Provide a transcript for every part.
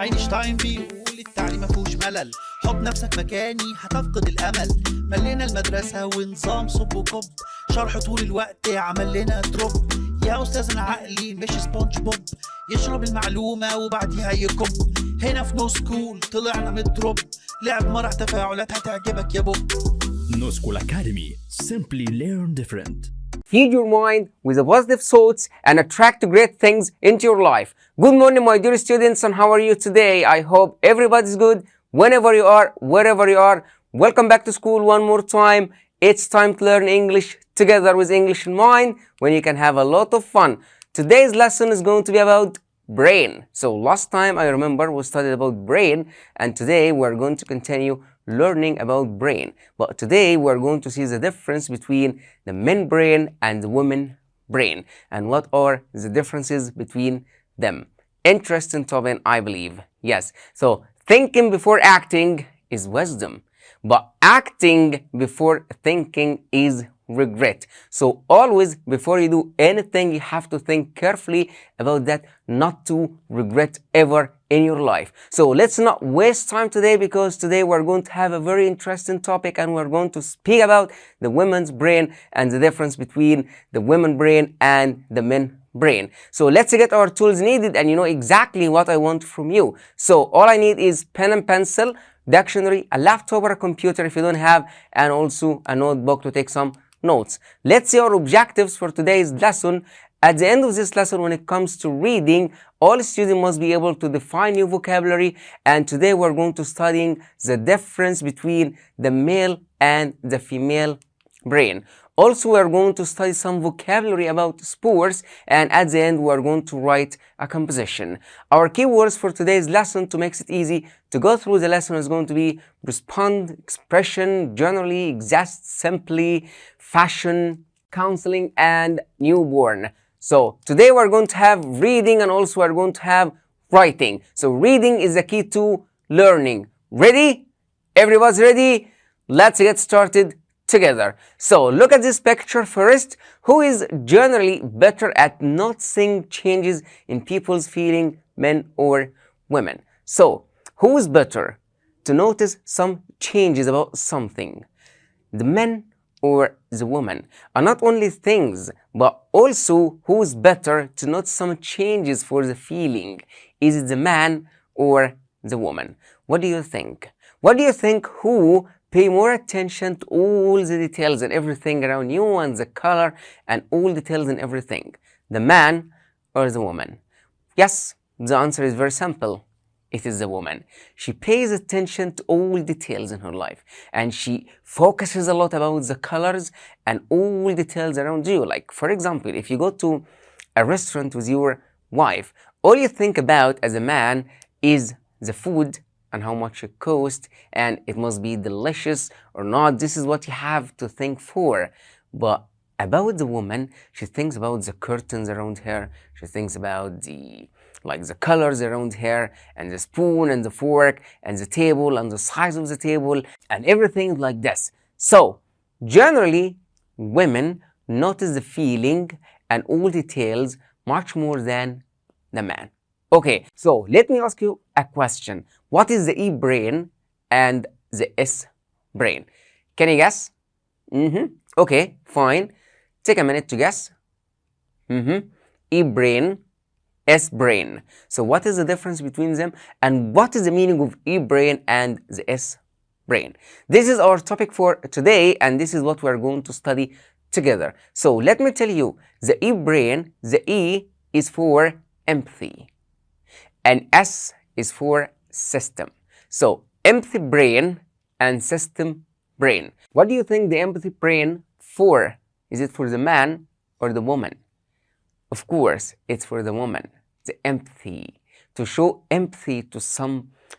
اينشتاين بيقول التعليم مفهوش ملل، حط نفسك مكاني هتفقد الامل. ملينا المدرسه ونظام صب وكب، شرح طول الوقت عمل لنا دروب. يا استاذنا عقلي مش سبونج بوب، يشرب المعلومه وبعديها يكب. هنا في نوسكول طلعنا من الدروب، لعب مرح تفاعلات هتعجبك يا بوب. نوسكول أكاديمي. Simply learn different. Feed your mind with positive thoughts and attract great things into your life. Good morning, my dear students, and how are you today? I hope everybody's good whenever you are, wherever you are. Welcome back to school one more time. It's time to learn English together with English in mind, when you can have a lot of fun. Today's lesson is going to be about brain. So last time I remember we studied about brain, and today we're going to continue learning about brain. But today we're going to see the difference between the men brain and the women brain, and what are the differences between them. Interesting topic, I believe. Yes, so thinking before acting is wisdom, but acting before thinking is regret. So always before you do anything, you have to think carefully about that, not to regret ever in your life. So let's not waste time today, because today we're going to have a very interesting topic, and we're going to speak about the women's brain and the difference between the women brain and the men brain. So let's get our tools needed, and you know exactly what I want from you. So all I need is pen and pencil, dictionary, a laptop or a computer if you don't have, and also a notebook to take some notes. Let's see our objectives for today's lesson. At the end of this lesson, when it comes to reading, all students must be able to define new vocabulary, and today we're going to studying the difference between the male and the female brain. Also, we're going to study some vocabulary about sports, and at the end we're going to write a composition. Our keywords for today's lesson, to make it easy to go through the lesson, is going to be respond, expression, generally, exist, simply, fashion, counseling, and newborn. So today we're going to have reading, and also we're going to have writing. So reading is the key to learning. Ready? Everybody's ready? Let's get started together. So look at this picture first. Who is generally better at noticing changes in people's feeling, men or women? So who is better to notice some changes about something? The men or the woman? And not only things, but also who is better to notice some changes for the feeling? Is it the man or the woman? What do you think? What do you think? Who pay more attention to all the details and everything around you, and the color and all details and everything? The man or the woman? Yes, the answer is very simple. It is the woman. She pays attention to all details in her life, and she focuses a lot about the colors and all details around you. Like, for example, if you go to a restaurant with your wife, all you think about as a man is the food and how much it costs, and it must be delicious or not. This is what you have to think for. But about the woman, she thinks about the curtains around her. She thinks about the colors around her, and the spoon and the fork and the table and the size of the table and everything like this. So generally, women notice the feeling and all details much more than the man. Okay, so let me ask you a question. What is the E brain and the S brain? Can you guess? Okay, fine. Take a minute to guess. E brain, S brain. So what is the difference between them, and what is the meaning of E brain and the S brain? This is our topic for today, and this is what we are going to study together. So let me tell you, the E brain, the E is for empathy, and S is for system. So empathy brain and system brain. What do you think the empathy brain for? Is it for the man or the woman? Of course, it's for the woman. The empathy, to show empathy to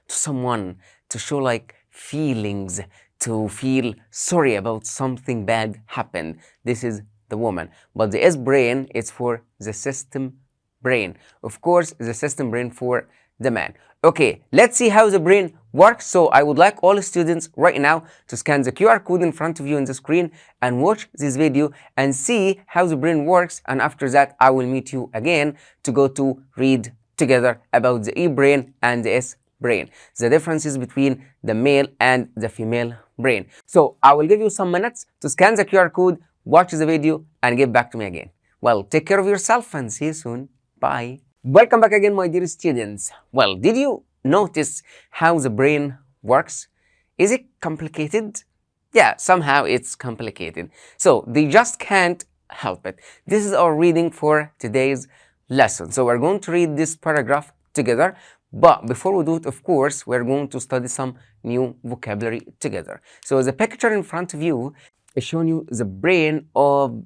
someone, to show like feelings, to feel sorry about something bad happened. This is the woman. But the S brain is for the system brain. Of course, the system brain for the man. Okay, let's see how the brain works. So I would like all students right now to scan the QR code in front of you on the screen and watch this video and see how the brain works, and after that I will meet you again to go to read together about the E brain and the S brain, the differences between the male and the female brain. So I will give you some minutes to scan the QR code, watch the video, and get back to me again. Well, take care of yourself and see you soon. Bye. Welcome back again, my dear students. Well, did you notice how the brain works? Is it complicated? Yeah, somehow it's complicated. So they just can't help it. This is our reading for today's lesson. So we're going to read this paragraph together. But before we do it, of course, we're going to study some new vocabulary together. So the picture in front of you is showing you the brain of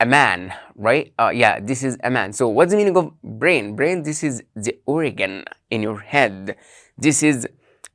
a man, right? Yeah, this is a man. So what's the meaning of brain? Brain, this is the organ in your head. This is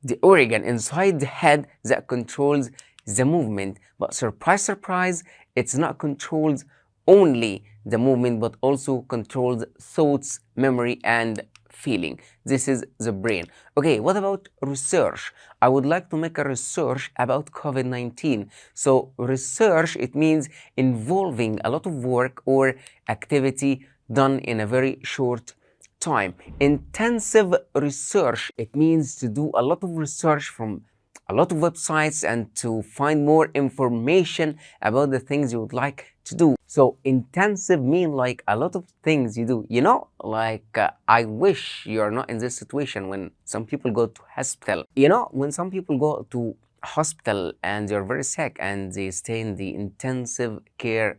the organ inside the head that controls the movement. But surprise, surprise, it's not controls only the movement, but also controls thoughts, memory, and feeling. This is the brain. Okay, what about research? I would like to make a research about COVID-19. So research, it means involving a lot of work or activity done in a very short time. Intensive research, it means to do a lot of research from a lot of websites and to find more information about the things you would like to do. So intensive mean like a lot of things you do. You know, like I wish you're not in this situation when some people go to hospital. You know, when some people go to hospital and they're very sick and they stay in the intensive care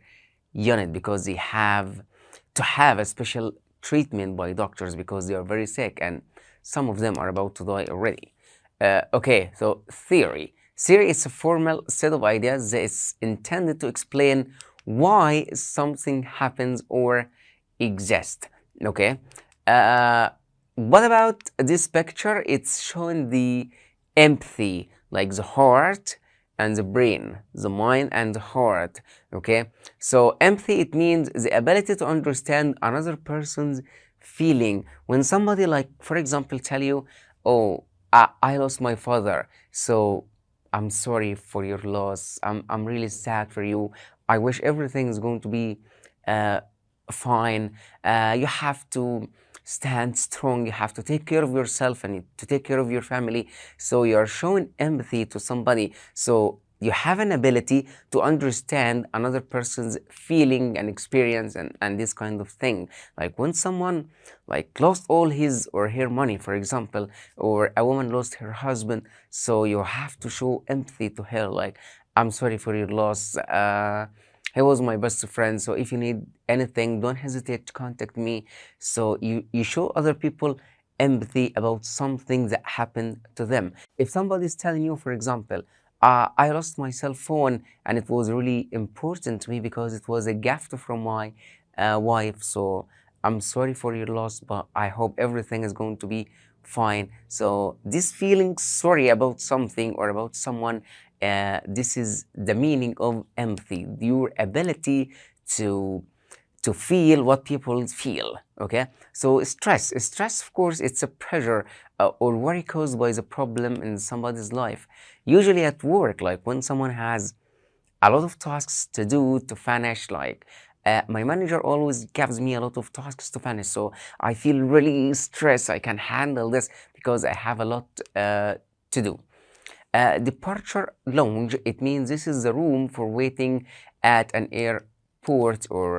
unit because they have to have a special treatment by doctors because they are very sick and some of them are about to die already. Okay, so theory. Theory is a formal set of ideas that is intended to explain why something happens or exists. Okay. What about this picture? It's showing the empathy, like the heart and the brain, the mind and the heart. Okay. So empathy, it means the ability to understand another person's feeling. When somebody, like for example, tell you, "Oh, I lost my father, so I'm sorry for your loss. I'm really sad for you. I wish everything is going to be fine. You have to stand strong. You have to take care of yourself and to take care of your family." So you're showing empathy to somebody. So you have an ability to understand another person's feeling and experience and this kind of thing. Like when someone like lost all his or her money, for example, or a woman lost her husband, so you have to show empathy to her, like, "I'm sorry for your loss. He was my best friend, so if you need anything, don't hesitate to contact me." So you show other people empathy about something that happened to them. If somebody is telling you, for example, "I lost my cell phone and it was really important to me because it was a gift from my wife, so I'm sorry for your loss, but I hope everything is going to be fine." So this feeling sorry about something or about someone, this is the meaning of empathy, your ability to feel what people feel. Okay, so stress, of course, it's a pressure or worry caused by the problem in somebody's life, usually at work, like when someone has a lot of tasks to do to finish. Like my manager always gives me a lot of tasks to finish, so I feel really stressed. I can handle this because I have a lot to do. Departure lounge, it means this is the room for waiting at an airport or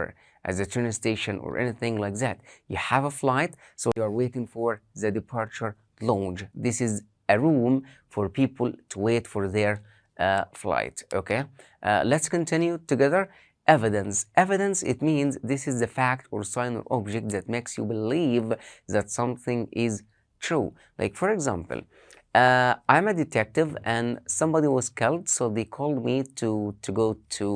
as a train station or anything like that. You have a flight, so you are waiting for the departure lounge. This is a room for people to wait for their flight. Okay, let's continue together. Evidence. Evidence, it means this is the fact or sign or object that makes you believe that something is true. Like for example, I'm a detective and somebody was killed, so they called me to go to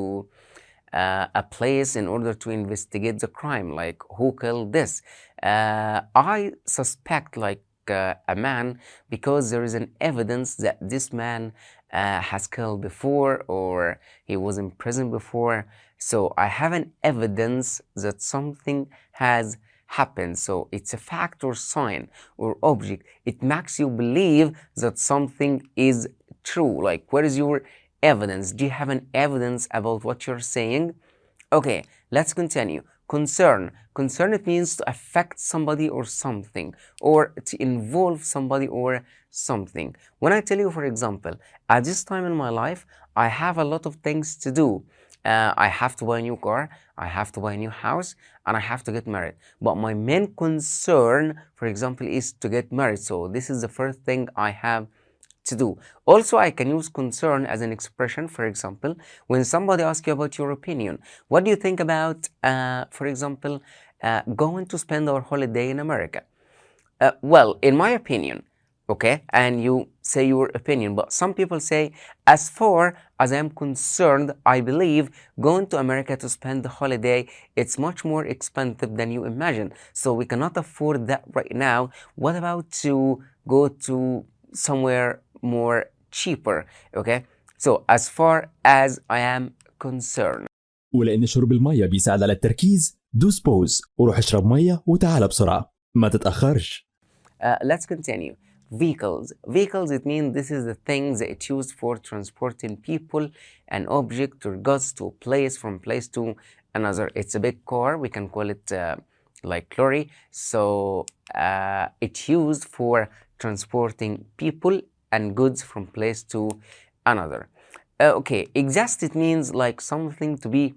a place in order to investigate the crime, like who killed this. I suspect like a man because there is an evidence that this man has killed before or he was in prison before. So I have an evidence that something has happened. So it's a fact or sign or object. It makes you believe that something is true. Like, where is your evidence? Do you have an evidence about what you're saying? Okay, let's continue. concern. Concern, it means to affect somebody or something, or to involve somebody or something. When I tell you, for example, at this time in my life, I have a lot of things to do. I have to buy a new car, I have to buy a new house, and I have to get married. But my main concern, for example, is to get married. So this is the first thing I have to do. Also, I can use concern as an expression. For example, when somebody asks you about your opinion, what do you think about, for example, going to spend our holiday in America? Well, in my opinion, okay, and you say your opinion, but some people say, as far as I'm concerned, I believe going to America to spend the holiday, it's much more expensive than you imagine. So we cannot afford that right now. What about to go to somewhere more cheaper? Okay, so as far as I am concerned. ولأن شرب المية بيساعد على التركيز، دوس بوز وروح اشرب مية وتعال بسرعة، ما تتأخرش. Let's continue. Vehicles. Vehicles, it means this is the things that it's used for transporting people and object or goods to a place, from place to another. It's a big car. We can call it like lorry. So it's used for transporting people and goods from place to another. Okay, exist, it means like something to be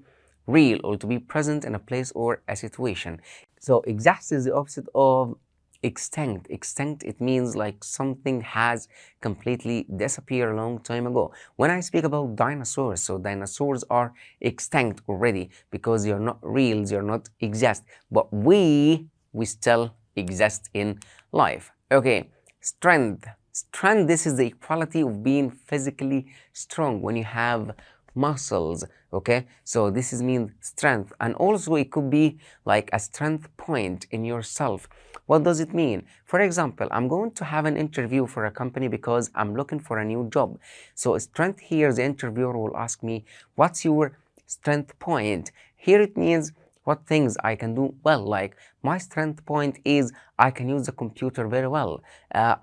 real or to be present in a place or a situation. So exist is the opposite of extinct. Extinct, it means like something has completely disappeared a long time ago. When I speak about dinosaurs, so dinosaurs are extinct already because they're not real, they're not exist, but we still exist in life. Okay, strength. Strength, this is the equality of being physically strong when you have muscles. Okay, so this is mean strength, and also it could be like a strength point in yourself. What does it mean? For example, I'm going to have an interview for a company because I'm looking for a new job. So strength here, the interviewer will ask me, what's your strength point? Here it means what things I can do well. Like my strength point is I can use the computer very well.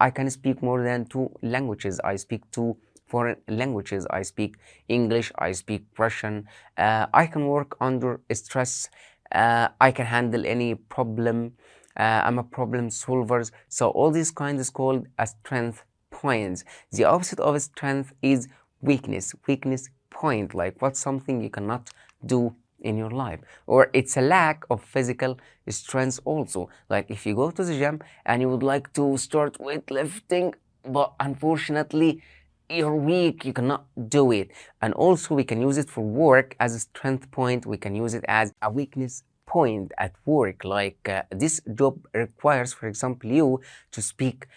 I can speak more than 2 languages. I speak 2 foreign languages. I speak English, I speak Russian. I can work under stress. I can handle any problem. I'm a problem solver. So all these kinds is called a strength points. The opposite of strength is weakness. Weakness point, like what's something you cannot do in your life, or it's a lack of physical strength also. Like if you go to the gym and you would like to start weightlifting, but unfortunately you're weak, you cannot do it. And also we can use it for work as a strength point. We can use it as a weakness point at work. Like this job requires, for example, you to speak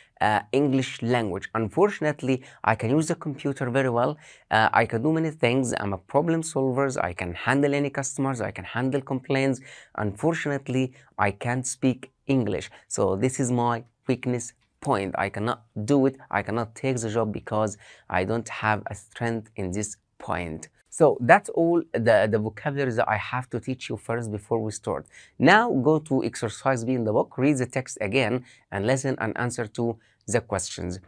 English language. Unfortunately, I can use the computer very well. I can do many things. I'm a problem solver. I can handle any customers. I can handle complaints. Unfortunately, I can't speak English. So this is my weakness point. I cannot do it. I cannot take the job because I don't have a strength in this point. So that's all the vocabulary that I have to teach you first before we start. Now go to exercise B in the book, read the text again, and listen and answer to the questions.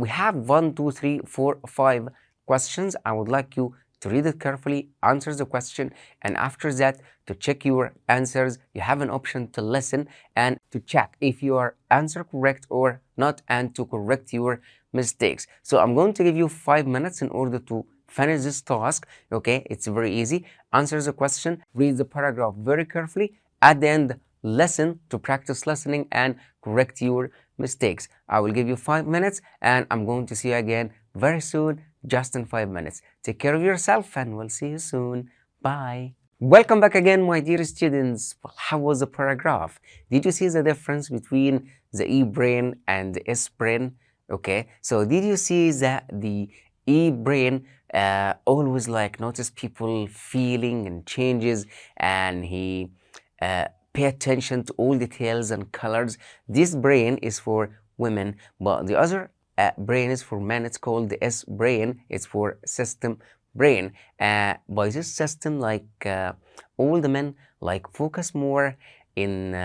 We have 1, 2, 3, 4, 5 questions. I would like you to read it carefully, answer the question, and after that, to check your answers, you have an option to listen and to check if your answer correct or not, and to correct your mistakes. So I'm going to give you 5 minutes in order to finish this task. Okay, it's very easy. Answer the question, read the paragraph very carefully. At the end, listen to practice listening and correct your mistakes. I will give you 5 minutes and I'm going to see you again very soon, just in 5 minutes. Take care of yourself and we'll see you soon. Bye. Welcome back again, my dear students. Well, how was the paragraph? Did you see the difference between the E brain and the S brain? Okay, so did you see that the E brain always like notice people feeling and changes, and he pay attention to all details and colors. This brain is for women, but the other brain is for men. It's called the S brain. It's for system brain. By this system, like all the men like focus more in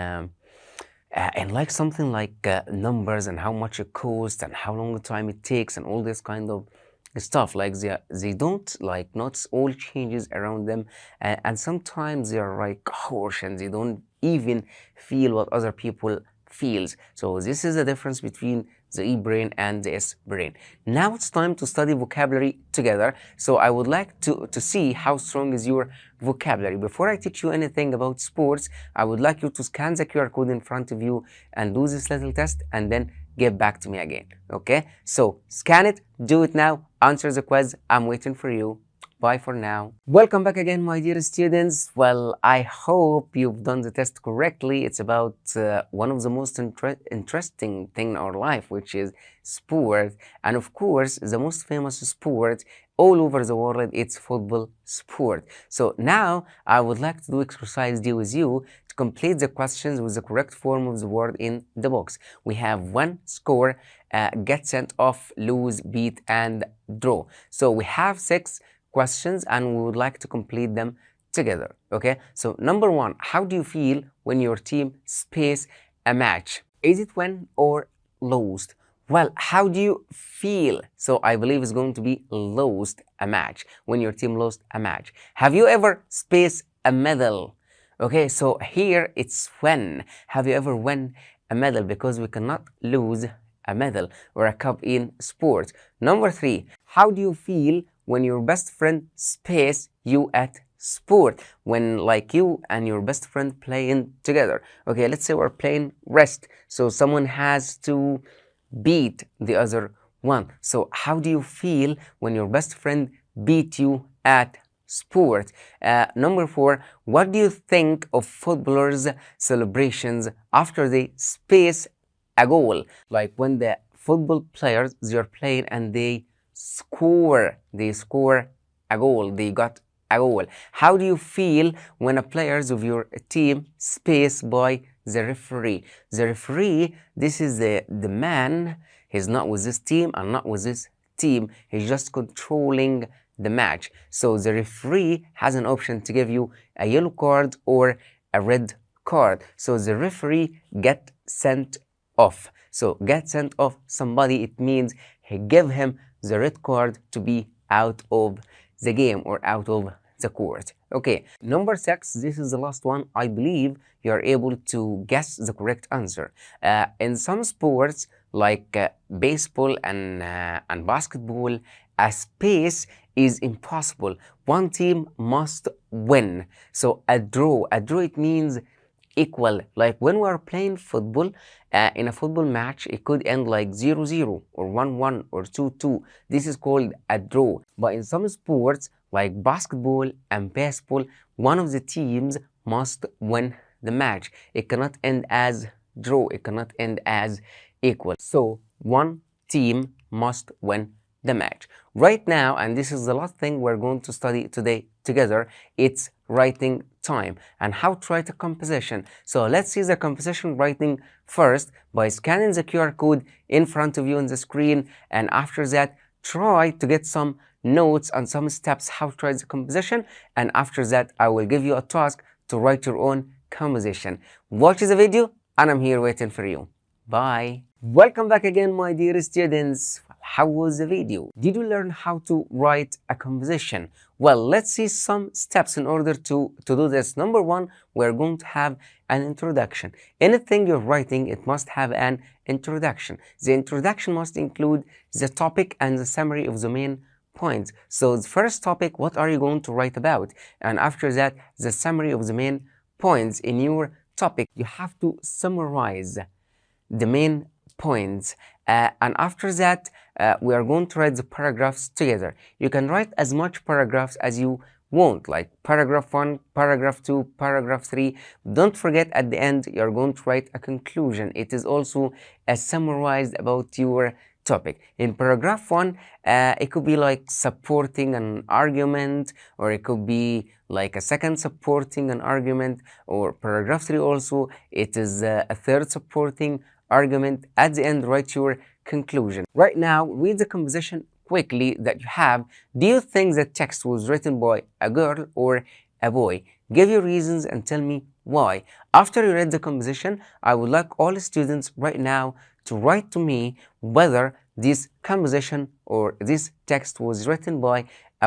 and like something like numbers and how much it costs and how long time it takes and all this kind of stuff, like they don't like notice all changes around them, and sometimes they are like harsh and they don't even feel what other people feels. So this is the difference between the E brain and the S brain. Now it's time to study vocabulary together. So I would like to see how strong is your vocabulary. Before I teach you anything about sports, I would like you to scan the QR code in front of you and do this little test, and then get back to me again. Okay, so scan it, do it now, answer the quiz. I'm waiting for you. Bye for now. Welcome back again, my dear students. Well, I hope you've done the test correctly. It's about one of the most interesting thing in our life, which is sport. And of course, the most famous sport all over the world, it's football sport. So now I would like to do exercise D with you to complete the questions with the correct form of the word in the box. We have one score, get sent off, lose, beat, and draw. So we have 6 questions and we would like to complete them together. Okay, so number 1, how do you feel when your team space a match? Is it win or lost? Well, how do you feel? So I believe it's going to be lost a match, when your team lost a match. Have you ever spaced a medal? Okay, so here it's when. Have you ever won a medal? Because we cannot lose a medal or a cup in sports. Number 3, how do you feel when your best friend space you at sport? When like you and your best friend playing together. Okay, let's say we're playing wrist, so someone has to beat the other one. So how do you feel when your best friend beat you at sport? Number 4, what do you think of footballers' celebrations after they space a goal? Like when the football players, they're playing and they score a goal, they got a goal. How do you feel when a players of your team spaced by the referee? The referee, this is the man, he's not with this team and not with this team, he's just controlling the match. So the referee has an option to give you a yellow card or a red card. So the referee get sent off. So get sent off somebody, it means he give him the red card to be out of the game or out of the court. Okay, number 6, this is the last one. I believe you are able to guess the correct answer. In some sports like baseball and basketball, a space is impossible. One team must win. So a draw it means equal. Like when we are playing football, in a football match, it could end like 0-0 or 1-1 or 2-2. This is called a draw. But in some sports like basketball and baseball, one of the teams must win the match. It cannot end as draw, it cannot end as equal. So one team must win the match. Right now, and this is the last thing we're going to study today together, it's writing time and how to write a composition. So let's see the composition writing first by scanning the QR code in front of you on the screen, and after that try to get some notes and some steps how to write the composition, and after that I will give you a task to write your own composition. Watch the video and I'm here waiting for you. Bye. Welcome back again, my dear students. How was the video? Did you learn how to write a composition? Well, let's see some steps in order to do this. Number 1, we're going to have an introduction. Anything you're writing, it must have an introduction. The introduction must include the topic and the summary of the main points. So the first topic, what are you going to write about? And after that, the summary of the main points in your topic. You have to summarize the main points, and after that we are going to write the paragraphs together. You can write as much paragraphs as you want, like paragraph 1, paragraph 2, paragraph 3. Don't forget at the end you're going to write a conclusion. It is also summarized about your topic. In paragraph 1, it could be like supporting an argument, or it could be like a second supporting an argument, or paragraph 3 also, it is a third supporting argument. At the end, write your conclusion. Right now, read the composition quickly that you have. Do you think the text was written by a girl or a boy? Give your reasons and tell me why. After you read the composition, I would like all students right now to write to me whether this composition or this text was written by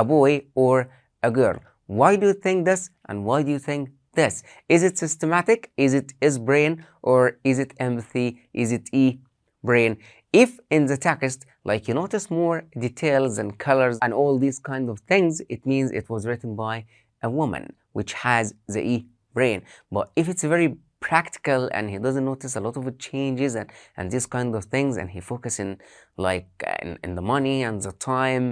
a boy or a girl. Why do you think this and why do you think this? Is it systematic? Is it is brain or is it empathy? Is it E brain? If in the text, like you notice more details and colors and all these kind of things, it means it was written by a woman, which has the E brain. But if it's very practical and he doesn't notice a lot of changes and these kind of things, and he focusing like in the money and the time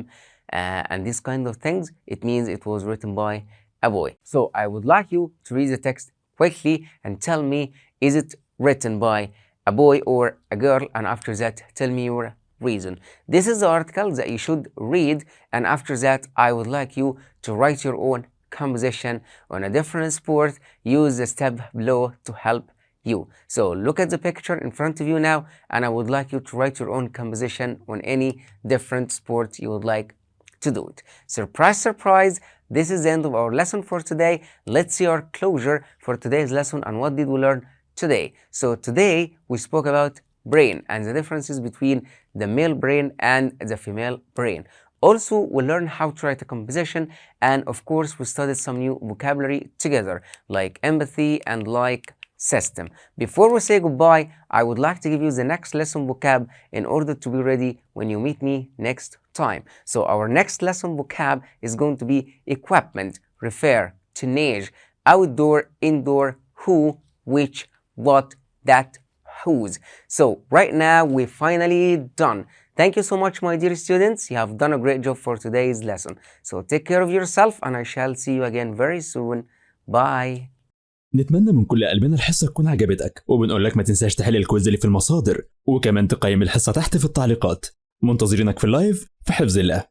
and these kind of things, it means it was written by a boy. So I would like you to read the text quickly and tell me, is it written by a boy or a girl? And after that, tell me your reason. This is the article that you should read, and after that I would like you to write your own composition on a different sport. Use the step below to help you. So look at the picture in front of you now, and I would like you to write your own composition on any different sport you would like to do it. Surprise, surprise, this is the end of our lesson for today. Let's see our closure for today's lesson and what did we learn today. So today we spoke about brain and the differences between the male brain and the female brain. Also, we learned how to write a composition, and of course we studied some new vocabulary together, like empathy and like system. Before we say goodbye, I would like to give you the next lesson vocab in order to be ready when you meet me next time. So our next lesson vocab is going to be equipment, refer, teenage, outdoor, indoor, who, which, what, that, whose. So right now we're finally done. Thank you so much, my dear students. You have done a great job for today's lesson. So take care of yourself and I shall see you again very soon. Bye. نتمنى من كل قلبنا الحصة تكون عجبتك، وبنقول لك ما تنساش تحل الكويز اللي في المصادر، وكمان تقيم الحصة تحت في التعليقات. منتظرينك في اللايف في حفظ الله.